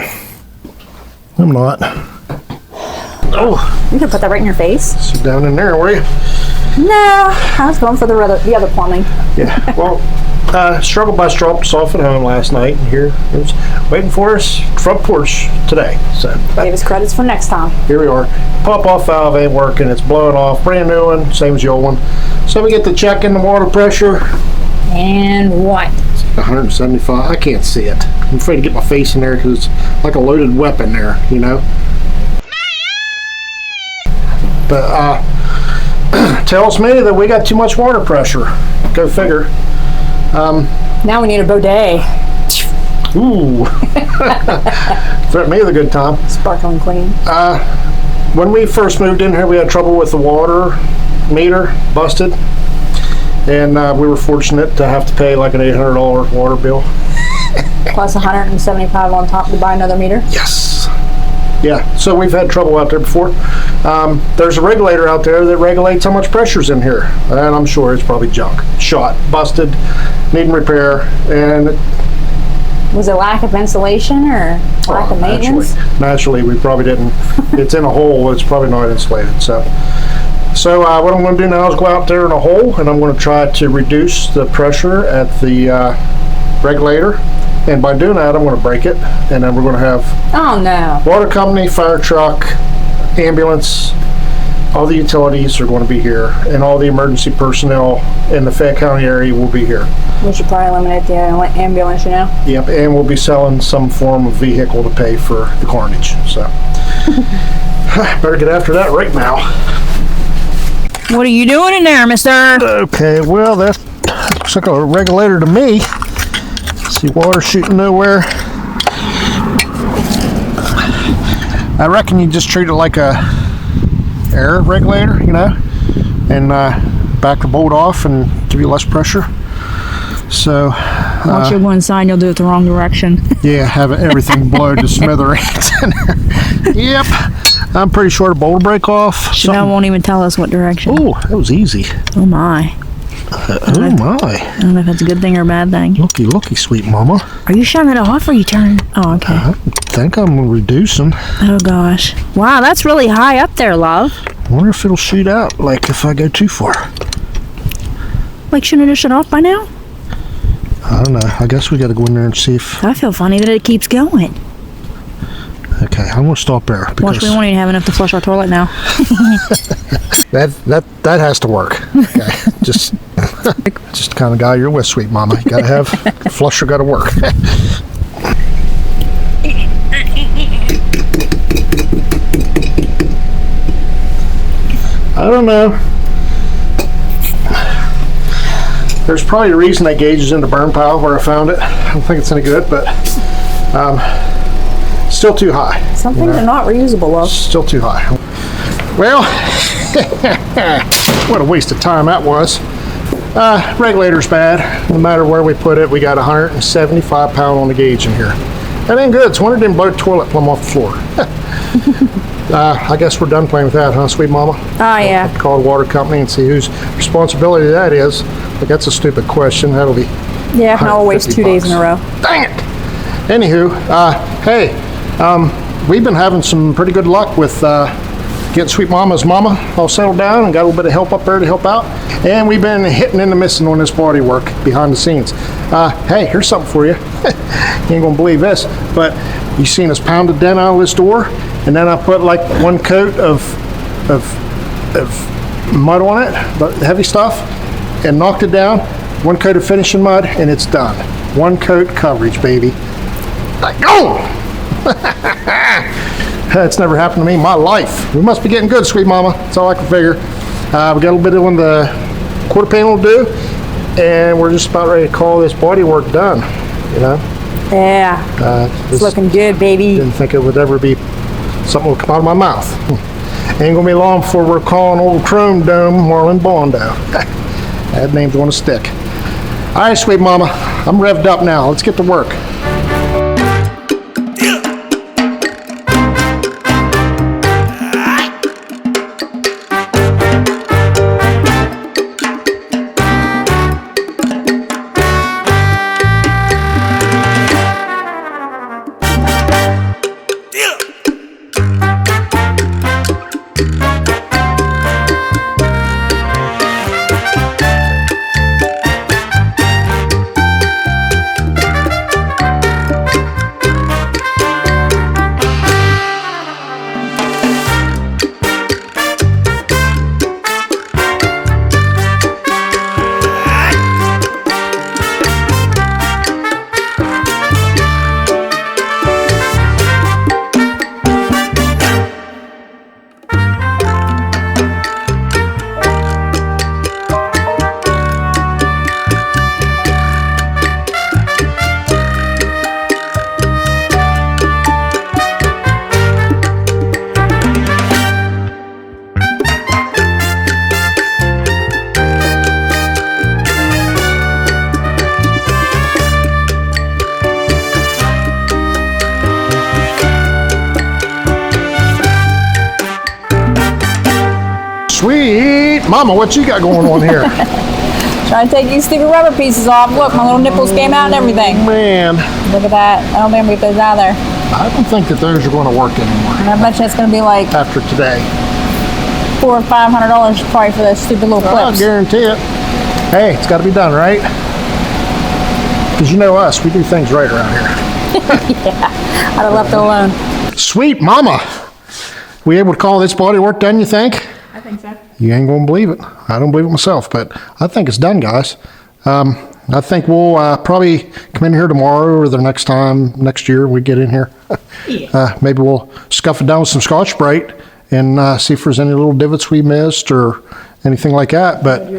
I'm not. Oh, You can put that right in your face. sit down in there, were you? No, I was going for the other plumbing. Yeah, well, struggle bus dropped us off at home last night, and here it was waiting for us front porch today. So Gave us credits for next time. here we are. Pop off valve ain't working. It's blowing off. Brand new one, same as the old one. So we get to check in the water pressure. And what? 175. I can't see it. I'm afraid to get my face in there because it's like a loaded weapon there, you know. But tells me that we got too much water pressure. Go figure. Now we need a bidet. Ooh. Threat me with a good time. Sparkling clean. When we first moved in here, we had trouble with the water meter, busted. And we were fortunate to have to pay like an $800 water bill. Plus $175 on top to buy another meter. Yes. Yeah, so we've had trouble out there before. There's a regulator out there that regulates how much pressure's in here. And I'm sure it's probably junk. Shot, busted, needing repair, and Was it lack of insulation or lack of maintenance? Naturally, we probably didn't. It's in a hole. It's probably not insulated. So what I'm going to do now is go out there in a hole, and I'm going to try to reduce the pressure at the regulator. And by doing that, I'm going to break it, and then we're going to have Oh no. water company, fire truck, ambulance, all the utilities are going to be here, and all the emergency personnel in the Fayette County area will be here. We should probably eliminate the ambulance, you know? Yep, and we'll be selling some form of vehicle to pay for the carnage. So better get after that right now. What are you doing in there, mister? Okay, well, that looks like a regulator to me. See water shooting nowhere. I reckon you just treat it like a air regulator, you know, and back the bolt off and give you less pressure. So Once you go inside, you'll do it the wrong direction. yeah, have everything blow to smithereens. Yep, I'm pretty sure the bolt will break off. Chanel won't even tell us what direction. Oh, that was easy. Oh my. Oh my. I don't know if that's a good thing or a bad thing. Looky, sweet mama. Are you shutting it off or are you turning? Oh, okay. I think I'm reducing. Oh gosh. Wow, that's really high up there, love. I wonder if it'll shoot out, like if I go too far. Like, shouldn't it have shut off by now? I don't know. I guess we got to go in there and see if. I feel funny that it keeps going. Okay, I'm gonna stop there because Watch, we won't even have enough to flush our toilet now. that has to work. Okay, just the kind of guy you're with, sweet mama. You gotta have the flusher. Got to work. I don't know. There's probably a reason that gauge is in the burn pile where I found it. I don't think it's any good, but still too high. Some things are not reusable, love. Still too high. Well, what a waste of time that was. Regulator's bad. No matter where we put it, we got 175 pound on the gauge in here. That ain't good. It's wonder it didn't blow the toilet plumb off the floor. I guess we're done playing with that, huh, sweet mama? Oh, yeah. I'll call the water company and see whose responsibility that is. But that's a stupid question. That'll be Yeah, now we'll waste 2 days in a row. Dang it! Anywho, hey, we've been having some pretty good luck with getting Sweet Mama's mama all settled down and got a little bit of help up there to help out. And we've been hitting and missing on this body work behind the scenes. Hey, here's something for you. You ain't gonna believe this, but you seen us pound the dent out of this door, and then I put like one coat of mud on it, but heavy stuff, and knocked it down. One coat of finishing mud, and it's done. One coat coverage, baby. Like, go! That's never happened to me in my life. We must be getting good, sweet mama. That's all I can figure. We got a little bit on the quarter panel to do, and we're just about ready to call this body work done, you know? Yeah, it's looking good, baby. Didn't think it would ever be something would come out of my mouth. Ain't gonna be long before we're calling old Chrome Dome Marlon Bondo. That name's gonna stick. All right, sweet mama, I'm revved up now. Let's get to work. Sweet mama, what you got going on here? Trying to take these stupid rubber pieces off. Look, my little nipples came out and everything. Man, Look at that. I don't think I'm going to get those out of there. I don't think that those are going to work anymore And I bet you it's going to be like after today. $400 or $500 probably for those stupid little I'll clips. guarantee it. Hey, it's got to be done, right? Because you know us, we do things right around here. I'd have left it alone. Sweet mama, we able to call this body work done, you think? I think so. You ain't gonna believe it. I don't believe it myself, but I think it's done, guys. I think we'll probably come in here tomorrow or the next year we get in here. Maybe we'll scuff it down with some Scotch-Brite and see if there's any little divots we missed or anything like that. But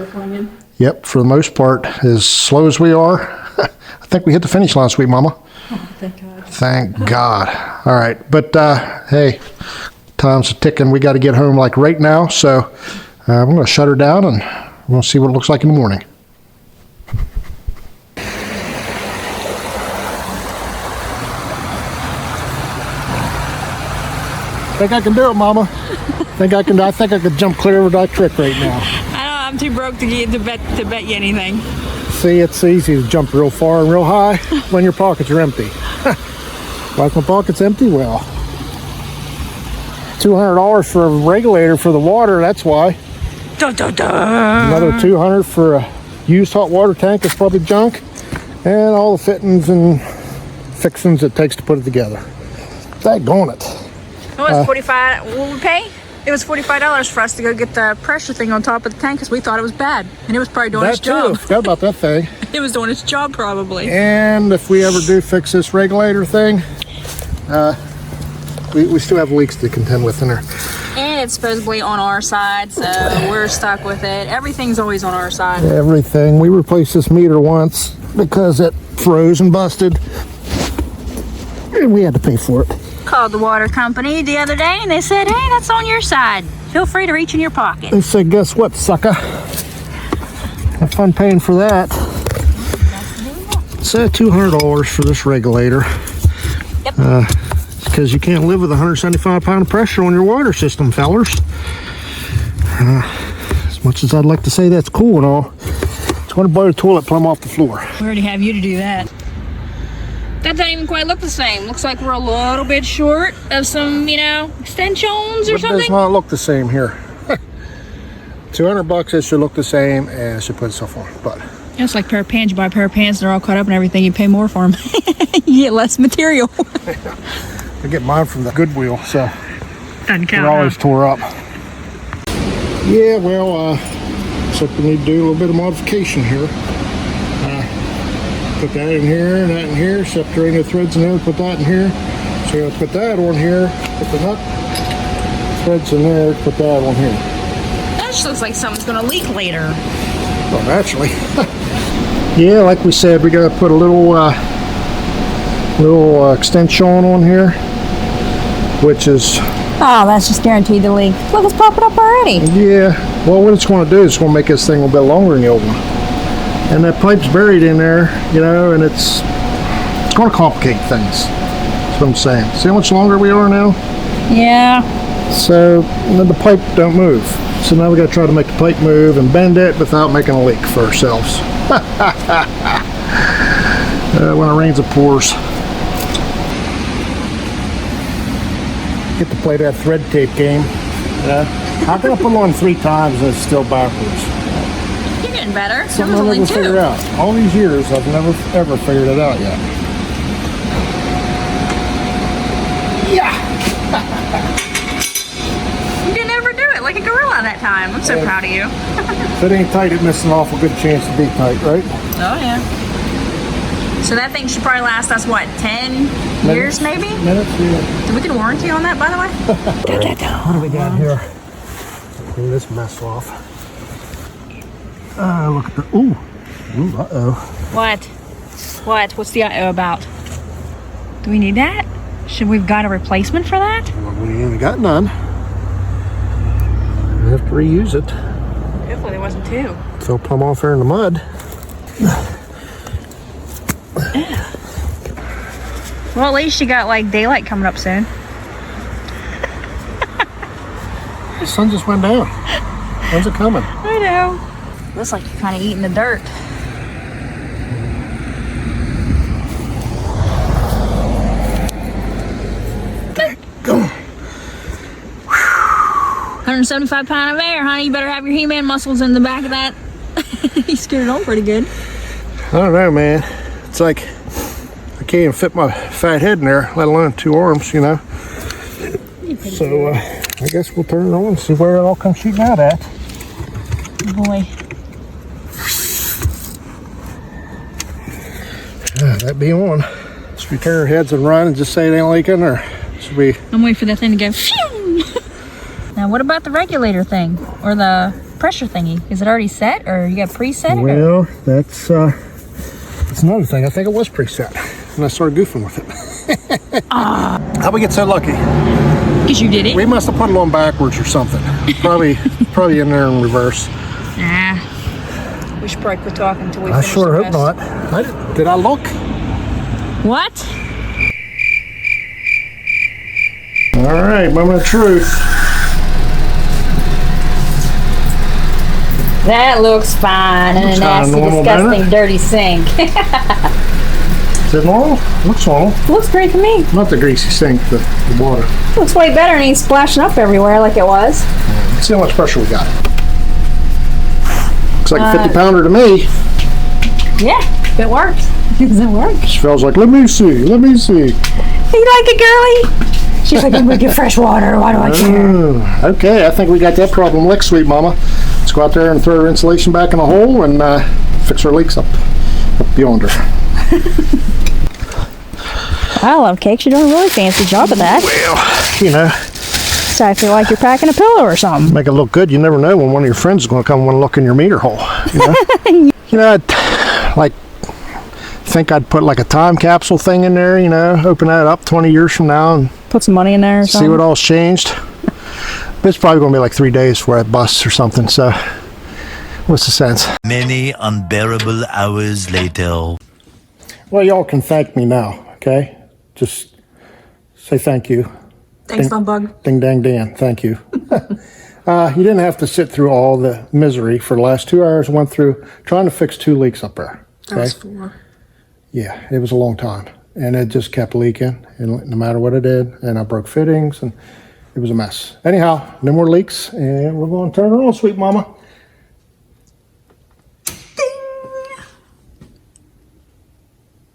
yep, for the most part, as slow as we are, I think we hit the finish line, sweet mama. Oh, thank God. Thank God. All right, but hey, Time's ticking. We got to get home like right now, so I'm going to shut her down and we're going to see what it looks like in the morning. Think I can do it, Mama? I think I could jump clear of that trick right now. I know, I'm too broke to bet you anything. See, it's easy to jump real far and real high when your pockets are empty. Like my pocket's empty? Well, $200 for a regulator for the water, that's why. Dun, dun, dun. Another $200 for a used hot water tank is probably junk. And all the fittings and fixings it takes to put it together. Daggone it. It was $45. What did we pay? It was $45 for us to go get the pressure thing on top of the tank because we thought it was bad. And it was probably doing its job. Forgot about that thing. It was doing its job probably. And if we ever do fix this regulator thing, we still have leaks to contend with in there. And it's supposedly on our side, so we're stuck with it. Everything's always on our side. Everything. We replaced this meter once because it froze and busted. And we had to pay for it. Called the water company the other day and they said, hey, that's on your side. Feel free to reach in your pocket. They said, guess what, sucker? Have fun paying for that. So $200 for this regulator. Yep. Because you can't live with 175 pound of pressure on your water system, fellers. As much as I'd like to say that's cool and all, it's going to blow the toilet plumb off the floor. We already have you to do that. That doesn't even quite look the same. Looks like we're a little bit short of some, extensions or something. It does not look the same here. $200, it should look the same and it should put itself on, but. It's like a pair of pants. You buy a pair of pants, they're all cut up and everything. You pay more for them. You get less material. I get mine from the Goodwill, so Doesn't count. they're always tore up. Yeah, well, looks like we need to do a little bit of modification here. Put that in here and that in here, separate the threads in there, put that in here. So you're gonna put that on here, put the nut threads in there, put that on here. That just looks like something's gonna leak later. Well, naturally. Yeah, like we said, we gotta put a little extension on here, which is. Oh, that's just guaranteed to leak. Look, it's popping up already. Yeah, well, what it's going to do is it's going to make this thing a little bit longer than the old one. And that pipe's buried in there, and it's going to complicate things. That's what I'm saying. See how much longer we are now? Yeah. So the pipe don't move. So now we got to try to make the pipe move and bend it without making a leak for ourselves. When it rains, it pours. Get to play that thread tape game. How can I put it on 3 times and it's still backwards? You're getting better. Something I've never figured out. All these years, I've never ever figured it out yet. Yeah! You didn't ever do it like a gorilla that time. I'm so proud of you. If it ain't tight, it misses an awful good chance to be tight, right? Oh, yeah. So that thing should probably last us, what, 10 years maybe? Minutes, yeah. Did we get a warranty on that, by the way? What do we got here? Clean this mess off. Look at the, ooh, uh-oh. What? What's the uh-oh about? Do we need that? Should we've got a replacement for that? Well, we ain't got none. We have to reuse it. Hopefully there wasn't 2. They'll plumb off there in the mud. Well, at least you got like daylight coming up soon. The sun just went down. When's it coming? I know. Looks like you're kind of eating the dirt. Go. 175 pound of air, honey. You better have your He-Man muscles in the back of that. You scooted on pretty good. I don't know, man. It's like I can't even fit my fat head in there, let alone 2 arms, So I guess we'll turn it on and see where it all comes shooting out at. Boy. That be on. Should we turn our heads and run and just say it ain't leaking, or should we? I'm waiting for that thing to go phew. Now, what about the regulator thing or the pressure thingy? Is it already set, or you got preset? Well, that's another thing. I think it was preset, and I started goofing with it. How'd we get so lucky? Because you did it. We must have put it on backwards or something. Probably in there in reverse. Nah. We should probably quit talking until we I finish sure the hope rest. not. Did I look? What? All right, moment of truth. That looks fine in a Looks kinda nasty, normal, disgusting, doesn't it? dirty sink. Is it normal? Looks normal. Looks great to me. Not the greasy sink, the water. Looks way better and ain't splashing up everywhere like it was. Let's see how much pressure we got. Looks like a 50 pounder to me. Yeah, if it works. Does it work? She feels like, let me see. You like it, girly? She's like, I'm gonna get fresh water. Why do I care? Okay, I think we got that problem licked, sweet mama. Let's go out there and throw our insulation back in the hole and fix our leaks up yonder. I love cakes. You're doing a really fancy job of that. Well, you know, So I feel like you're packing a pillow or something. make it look good. You never know when one of your friends is going to come and want to look in your meter hole. You know, I'd think I'd put like a time capsule thing in there. You know, open that up 20 years from now and Put some money in there or see something. what all's changed. But it's probably going to be like 3 days before it busts or something. So, what's the sense? Many unbearable hours later. Well, y'all can thank me now, okay? Just say thank you. Thanks, Dunbar. Ding, dang, Dan. Thank you. You didn't have to sit through all the misery for the last 2 hours. I went through trying to fix 2 leaks up there. Okay? That was 4. Yeah, it was a long time. And it just kept leaking, and no matter what I did. And I broke fittings, and it was a mess. Anyhow, no more leaks, and we're going to turn it on, sweet mama.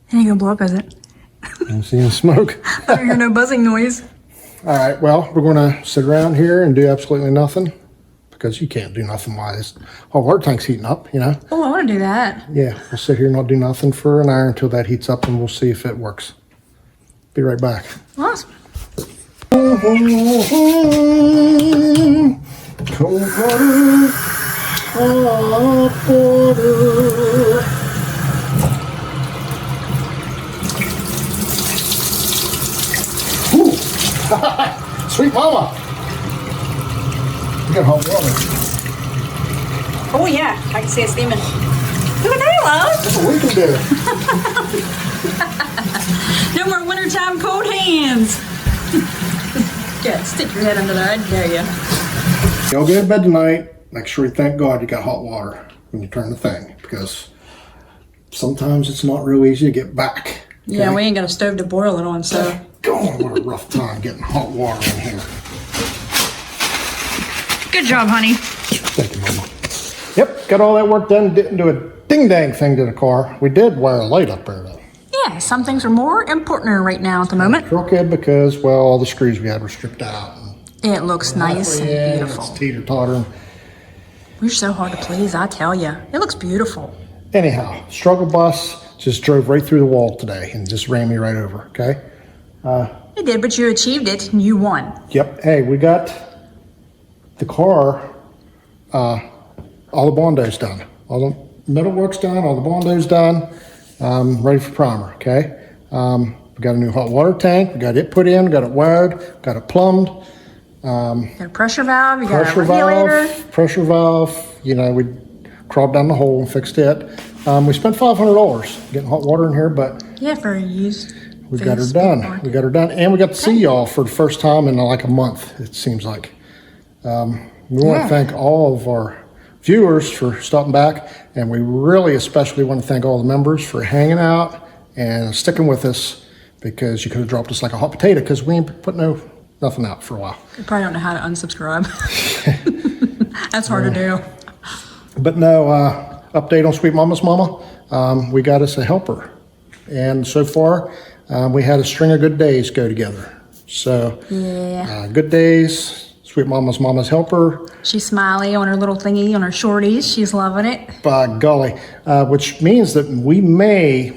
It ain't gonna blow up, is it? I'm seeing smoke. I don't hear no buzzing noise. All right, well, we're going to sit around here and do absolutely nothing because you can't do nothing while this whole water tank's heating up, you know? Oh, I want to do that. Yeah, we'll sit here and not do nothing for an hour until that heats up and we'll see if it works. Be right back. Awesome. Cold water, hot water. Sweet mama. You got hot water. Oh yeah, I can see it steaming. Look at that, love. That's what we can do. No more wintertime cold hands. Yeah, stick your head under there, I dare you. Y'all get in bed tonight. Make sure you thank God you got hot water when you turn the thing, because sometimes it's not real easy to get back. Yeah, we ain't got a stove to boil it on, so. God, what a rough time getting hot water in here. Good job, honey. Thank you, Mama. Yep, got all that work done. Didn't do a ding-dang thing to the car. We did wire a light up there, though. Yeah, some things are more important right now at the moment. Crooked because, well, all the screws we had were stripped out. It looks nice and Yeah, beautiful. it's teeter-tottering. We're so hard to please, I tell you. It looks beautiful. Anyhow, struggle bus just drove right through the wall today and just ran me right over, okay? It did, but you achieved it and you won. Yep. Hey, we got the car, all the bondos done. All the metal work's done, all the bondos done, ready for primer, okay? We got a new hot water tank, we got it put in, got it wired, got it plumbed. You got a pressure valve, you got a Pressure regulator. valve, you know, we crawled down the hole and fixed it. We spent $500 getting hot water in here, but Yeah, for use. we got her done. We got her done, and we got to see y'all for the first time in like a month, it seems like. We want to thank all of our viewers for stopping back, and we really especially want to thank all the members for hanging out and sticking with us, because you could have dropped us like a hot potato because we ain't put nothing out for a while. You probably don't know how to unsubscribe. That's hard to do. But no, update on Sweet Mama's Mama. We got us a helper, and so far we had a string of good days go together. So good days. Sweet Mama's helper. She's smiley on her little thingy, on her shorties. She's loving it. By golly, which means that we may,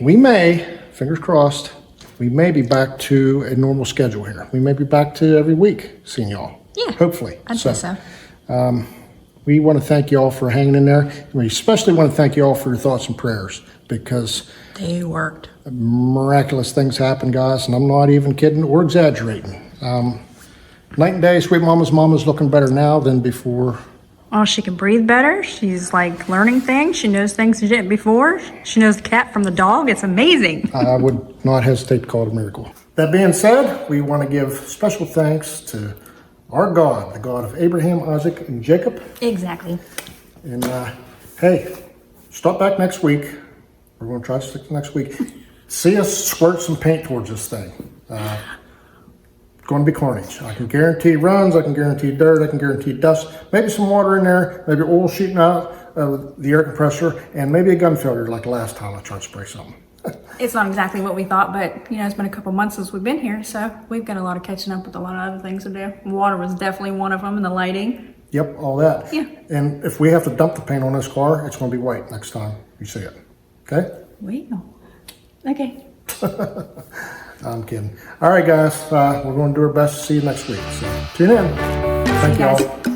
fingers crossed, we may be back to a normal schedule here. We may be back to every week seeing y'all. Yeah, Hopefully. I'd say so. We want to thank you all for hanging in there. We especially want to thank you all for your thoughts and prayers, because They worked. miraculous things happen, guys, and I'm not even kidding or exaggerating. Night and day, Sweet Mama's looking better now than before. Oh, she can breathe better. She's like learning things. She knows things she didn't before. She knows the cat from the dog. It's amazing. I would not hesitate to call it a miracle. That being said, we want to give special thanks to our God, the God of Abraham, Isaac, and Jacob. Exactly. And hey, stop back next week. We're going to try to stick to next week. See us squirt some paint towards this thing. It's going to be carnage. I can guarantee runs, I can guarantee dirt, I can guarantee dust, maybe some water in there, maybe oil shooting out of the air compressor, and maybe a gun failure like last time I tried to spray something. It's not exactly what we thought, but you know, it's been a couple months since we've been here, so we've got a lot of catching up with a lot of other things to do. Water was definitely one of them, and the lighting. Yep, all that. Yeah. And if we have to dump the paint on this car, it's going to be white next time you see it. Okay? Well, okay. I'm kidding. All right, guys. We're going to do our best to see you next week. So tune in. Thank you all.